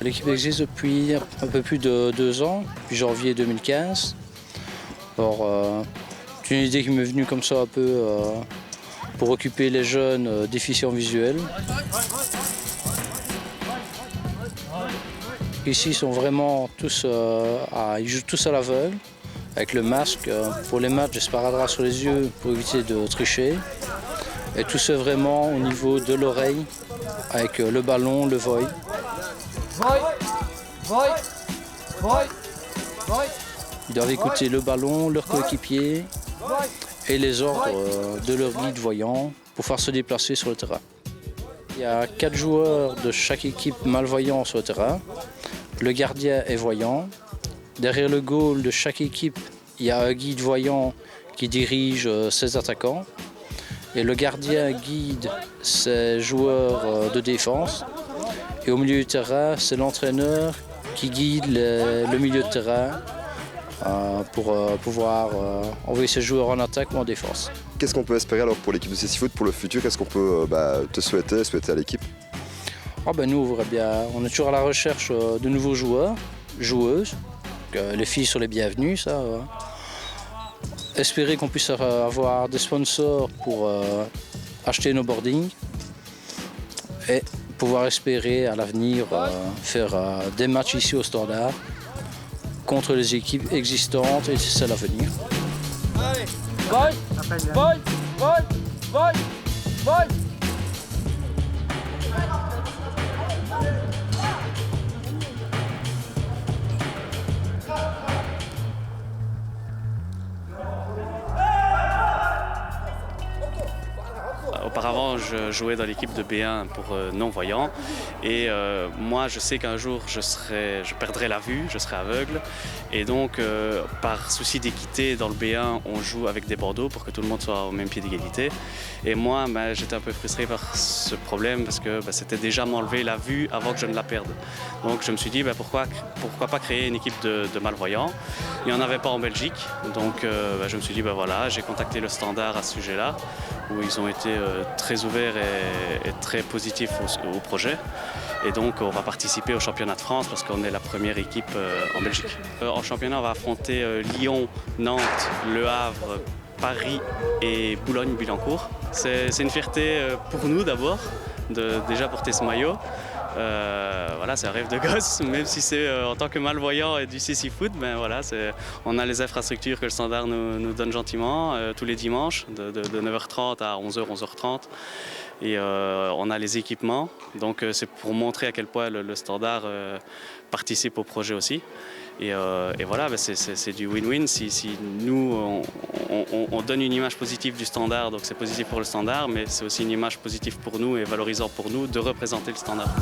L'équipe existe depuis un peu plus de 2 ans, depuis janvier 2015. Alors, c'est une idée qui m'est venue comme ça un peu pour occuper les jeunes déficients visuels. Ici, ils sont vraiment tous, ils jouent tous à l'aveugle, avec le masque pour les matchs, sparadrap sur les yeux pour éviter de tricher. Et tout ça vraiment au niveau de l'oreille, avec le ballon, le voy. Ils doivent écouter le ballon, leur coéquipier et les ordres de leur guide voyant pour pouvoir se déplacer sur le terrain. Il y a 4 joueurs de chaque équipe malvoyants sur le terrain. Le gardien est voyant. Derrière le goal de chaque équipe, il y a un guide voyant qui dirige ses attaquants. Et le gardien guide ses joueurs de défense. Et au milieu du terrain, c'est l'entraîneur qui guide le milieu de terrain pour pouvoir envoyer ses joueurs en attaque ou en défense. Qu'est-ce qu'on peut espérer alors pour l'équipe de CC Foot pour le futur? Qu'est-ce qu'on peut te souhaiter à l'équipe? Nous, on est toujours à la recherche de nouveaux joueurs, joueuses. Les filles sont les bienvenues, ça. Espérer qu'on puisse avoir des sponsors pour acheter nos boardings et pouvoir espérer à l'avenir faire des matchs ici au Standard contre les équipes existantes et celles à venir. Auparavant, je jouais dans l'équipe de B1 pour non-voyants et moi, je sais qu'un jour, je perdrai la vue, je serai aveugle et donc, par souci d'équité dans le B1, on joue avec des bandeaux pour que tout le monde soit au même pied d'égalité. Et moi, j'étais un peu frustré par ce problème parce que c'était déjà m'enlever la vue avant que je ne la perde. Donc, je me suis dit, pourquoi pas créer une équipe de malvoyants? Il n'y en avait pas en Belgique, donc je me suis dit, voilà, j'ai contacté le Standard à ce sujet-là, où ils ont été très ouverts et très positifs au projet. Et donc on va participer au championnat de France parce qu'on est la première équipe en Belgique. En championnat, on va affronter Lyon, Nantes, Le Havre, Paris et Boulogne-Billancourt. C'est une fierté pour nous d'abord, de déjà porter ce maillot. Voilà, c'est un rêve de gosse, même si c'est en tant que malvoyant et du CC Foot, on a les infrastructures que le Standard nous donne gentiment tous les dimanches de 9h30 à 11h, 11h30. Et on a les équipements, donc c'est pour montrer à quel point le Standard participe au projet aussi. Et voilà, c'est du win-win. Si nous, on donne une image positive du Standard, donc c'est positif pour le Standard, mais c'est aussi une image positive pour nous et valorisant pour nous de représenter le Standard.